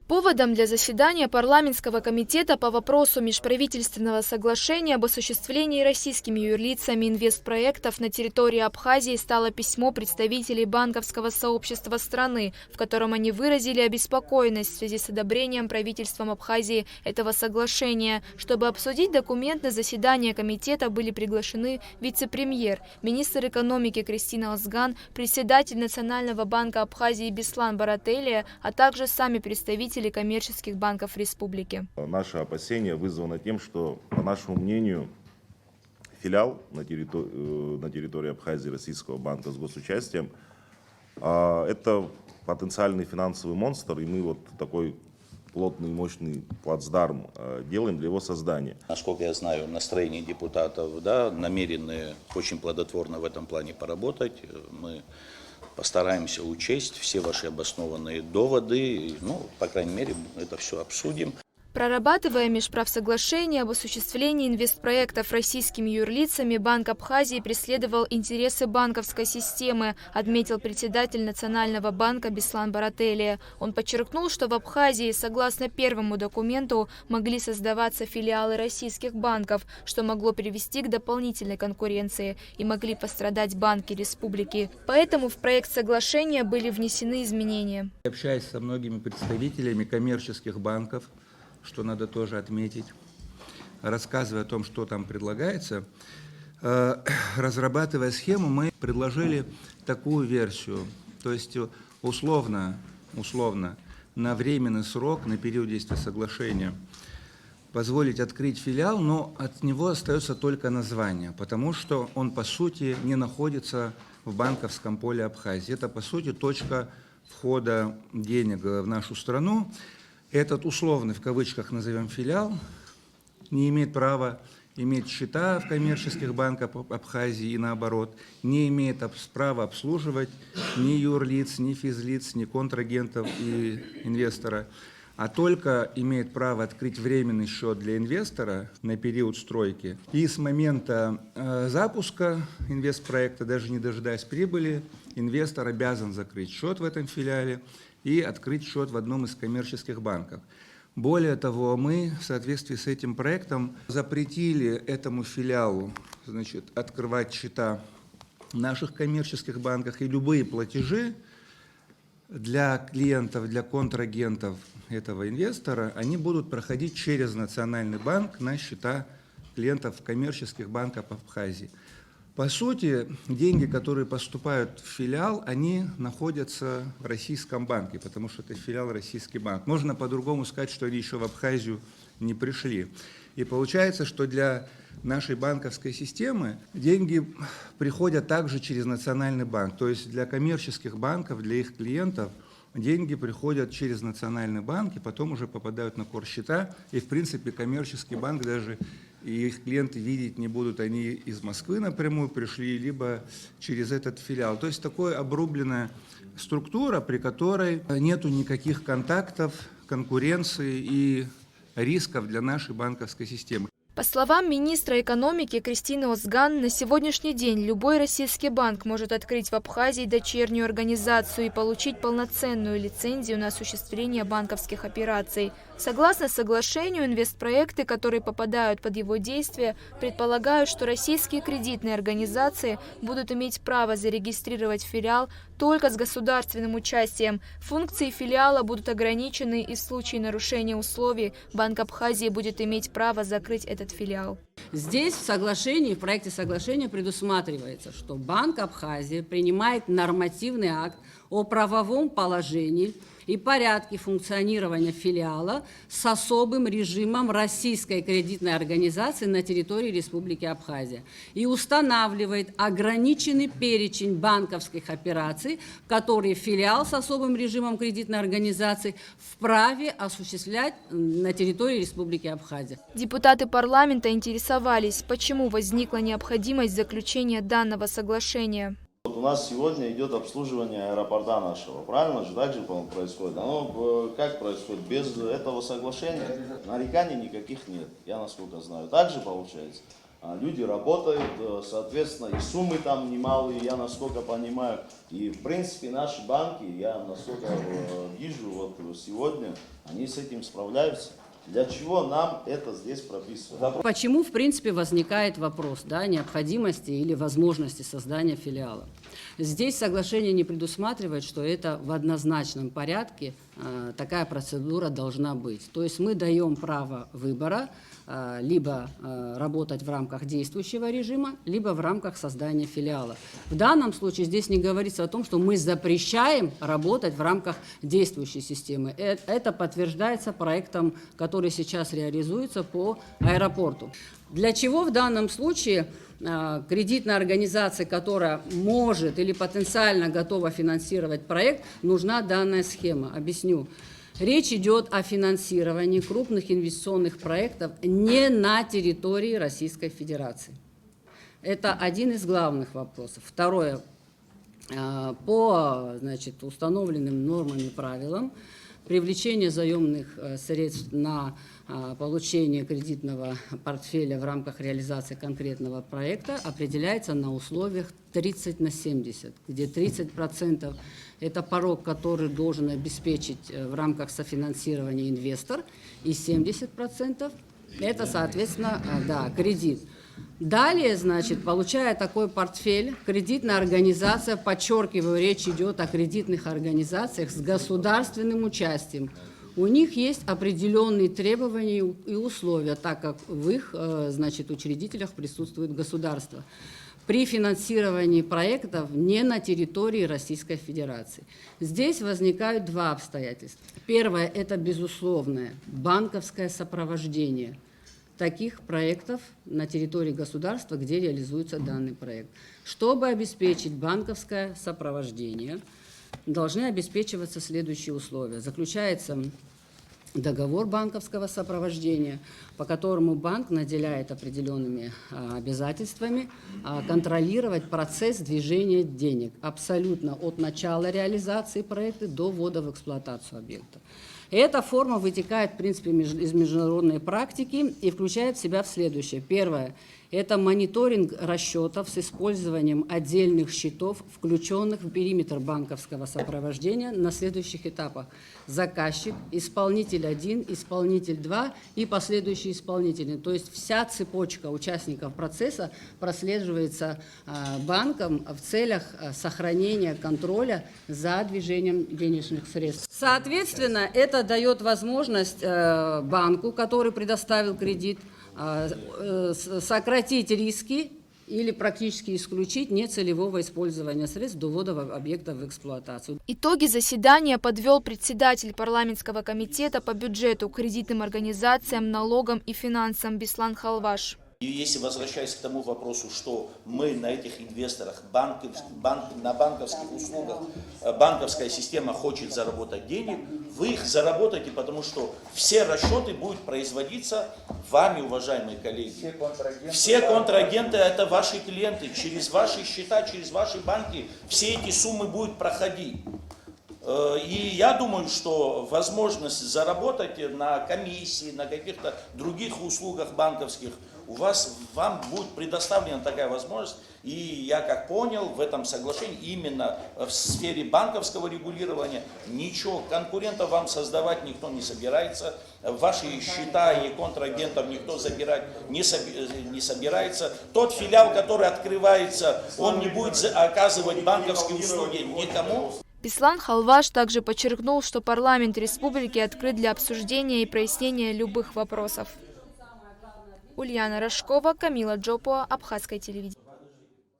Поводом для заседания парламентского комитета по вопросу межправительственного соглашения об осуществлении российскими юрлицами инвестпроектов на территории Абхазии стало письмо представителей банковского сообщества страны, в котором они выразили обеспокоенность в связи с одобрением правительством Абхазии этого соглашения. Чтобы обсудить документ, на заседание комитета были приглашены вице-премьер, министр экономики Кристина Озган, председатель Национального банка Абхазии Беслан Барателия, а также сами представители коммерческих банков республики. Наше опасение вызвано тем, что, по нашему мнению, филиал на территории Абхазии Российского банка с госучастием – это потенциальный финансовый монстр, и мы вот такой плотный, мощный плацдарм делаем для его создания. Насколько я знаю, настроение депутатов намерены очень плодотворно в этом плане поработать. Мы постараемся учесть все ваши обоснованные доводы, по крайней мере, это все обсудим. Прорабатывая межправсоглашение об осуществлении инвестпроектов российскими юрлицами, Банк Абхазии преследовал интересы банковской системы, отметил председатель Национального банка Беслан Барателия. Он подчеркнул, что в Абхазии, согласно первому документу, могли создаваться филиалы российских банков, что могло привести к дополнительной конкуренции, и могли пострадать банки республики. Поэтому в проект соглашения были внесены изменения. Общаясь со многими представителями коммерческих банков, что надо тоже отметить, рассказывая о том, что там предлагается, разрабатывая схему, мы предложили такую версию. То есть условно на временный срок, на период действия соглашения, позволить открыть филиал, но от него остается только название, потому что он, по сути, не находится в банковском поле Абхазии. Это, по сути, точка входа денег в нашу страну. Этот условный, в кавычках назовем, филиал не имеет права иметь счета в коммерческих банках Абхазии и наоборот, не имеет права обслуживать ни юрлиц, ни физлиц, ни контрагентов и инвестора, а только имеет право открыть временный счет для инвестора на период стройки. И с момента запуска инвестпроекта, даже не дожидаясь прибыли, инвестор обязан закрыть счет в этом филиале и открыть счет в одном из коммерческих банков. Более того, мы в соответствии с этим проектом запретили этому филиалу, открывать счета в наших коммерческих банках, и любые платежи для клиентов, для контрагентов этого инвестора, они будут проходить через Национальный банк на счета клиентов коммерческих банков Абхазии. По сути, деньги, которые поступают в филиал, они находятся в российском банке, потому что это филиал российский банк. Можно по-другому сказать, что они еще в Абхазию не пришли. И получается, что для нашей банковской системы деньги приходят также через Национальный банк. То есть для коммерческих банков, для их клиентов деньги приходят через Национальный банк и потом уже попадают на корсчета. И, в принципе, коммерческий банк даже и их клиенты видеть не будут, они из Москвы напрямую пришли, либо через этот филиал. То есть такая обрубленная структура, при которой нету никаких контактов, конкуренции и рисков для нашей банковской системы. По словам министра экономики Кристины Озган, на сегодняшний день любой российский банк может открыть в Абхазии дочернюю организацию и получить полноценную лицензию на осуществление банковских операций. Согласно соглашению, инвестпроекты, которые попадают под его действие, предполагают, что российские кредитные организации будут иметь право зарегистрировать филиал только с государственным участием. Функции филиала будут ограничены, и в случае нарушения условий Банк Абхазии будет иметь право закрыть этот филиал. Здесь в соглашении, в проекте соглашения предусматривается, что Банк Абхазии принимает нормативный акт о правовом положении и порядке функционирования филиала с особым режимом российской кредитной организации на территории Республики Абхазия и устанавливает ограниченный перечень банковских операций, которые филиал с особым режимом кредитной организации вправе осуществлять на территории Республики Абхазия. Депутаты парламента интересовались, почему возникла необходимость заключения данного соглашения. У нас сегодня идет обслуживание аэропорта нашего, правильно же? Так же, по-моему, происходит. Оно как происходит? Без этого соглашения нареканий никаких нет, я насколько знаю. Так же получается? Люди работают, соответственно, и суммы там немалые, я насколько понимаю. И, в принципе, наши банки, я насколько вижу вот сегодня, они с этим справляются. Для чего нам это здесь прописывать? Почему, в принципе, возникает вопрос, да, необходимости или возможности создания филиала? Здесь соглашение не предусматривает, что это в однозначном порядке такая процедура должна быть. То есть мы даем право выбора либо работать в рамках действующего режима, либо в рамках создания филиала. В данном случае здесь не говорится о том, что мы запрещаем работать в рамках действующей системы. Это подтверждается проектом, который сейчас реализуется по аэропорту. Для чего в данном случае кредитная организация, которая может или потенциально готова финансировать проект, нужна данная схема? Объясню. Речь идет о финансировании крупных инвестиционных проектов не на территории Российской Федерации. Это один из главных вопросов. Второе. По, значит, установленным нормам и правилам привлечение заемных средств на получение кредитного портфеля в рамках реализации конкретного проекта определяется на условиях 30/70, где 30% это порог, который должен обеспечить в рамках софинансирования инвестор, и 70% это, соответственно, да, кредит. Далее, значит, получая такой портфель, кредитная организация, подчеркиваю, речь идет о кредитных организациях с государственным участием. У них есть определенные требования и условия, так как в их, значит, учредителях присутствует государство. При финансировании проектов не на территории Российской Федерации. Здесь возникают два обстоятельства. Первое – это безусловное банковское сопровождение таких проектов на территории государства, где реализуется данный проект. Чтобы обеспечить банковское сопровождение, должны обеспечиваться следующие условия. Заключается договор банковского сопровождения, по которому банк наделяет определенными обязательствами контролировать процесс движения денег абсолютно от начала реализации проекта до ввода в эксплуатацию объекта. Эта форма вытекает, в принципе, из международной практики и включает в себя следующее. Первое – это мониторинг расчетов с использованием отдельных счетов, включенных в периметр банковского сопровождения на следующих этапах. Заказчик, исполнитель 1, исполнитель 2 и последующие исполнители. То есть вся цепочка участников процесса прослеживается банком в целях сохранения контроля за движением денежных средств. Соответственно, это дает возможность банку, который предоставил кредит, сократить риски или практически исключить нецелевого использования средств до ввода объекта в эксплуатацию. Итоги заседания подвел председатель парламентского комитета по бюджету, кредитным организациям, налогам и финансам Беслан Халваш. И если возвращаясь к тому вопросу, что мы на этих инвесторах, на банковских услугах, банковская система хочет заработать денег, вы их заработаете, потому что все расчеты будут производиться вами, уважаемые коллеги. Все контрагенты это ваши клиенты, через ваши счета, через ваши банки все эти суммы будут проходить. И я думаю, что возможность заработать на комиссии, на каких-то других услугах банковских, вам будет предоставлена такая возможность. И я как понял, в этом соглашении именно в сфере банковского регулирования ничего, конкурентов вам создавать никто не собирается, ваши счета и контрагентов никто забирать не собирается. Тот филиал, который открывается, он не будет оказывать банковские услуги никому. Беслан Халваш также подчеркнул, что парламент республики открыт для обсуждения и прояснения любых вопросов. Ульяна Рожкова, Камила Джопуа, Абхазское телевидение.